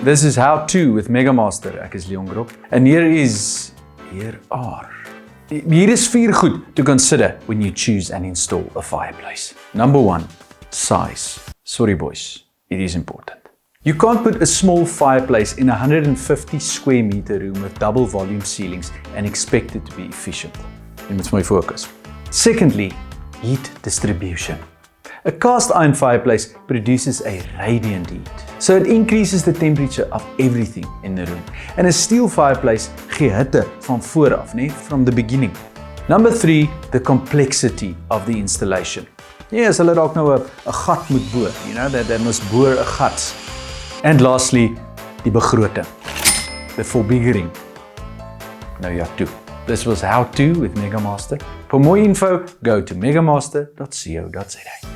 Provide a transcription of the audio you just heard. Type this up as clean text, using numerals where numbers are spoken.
This is How To with Megamaster. Ek is Leon Grop. And here are 4 goed to consider when you choose and install a fireplace. Number 1, size. Sorry boys, it is important. You can't put a small fireplace in a 150 square meter room with double volume ceilings and expect it to be efficient. And it's my focus. Secondly, heat distribution. A cast iron fireplace produces a radiant heat, so it increases the temperature of everything in the room. And a steel fireplace gee hitte van vooraf, from the beginning. Number 3, the complexity of the installation. As hulle dalk nou 'n gat moet boor, that must boor 'n gat. And lastly, die begroting, the verbiggering. Nou ja, toe. This was How To with Megamaster. For more info, go to megamaster.co.za.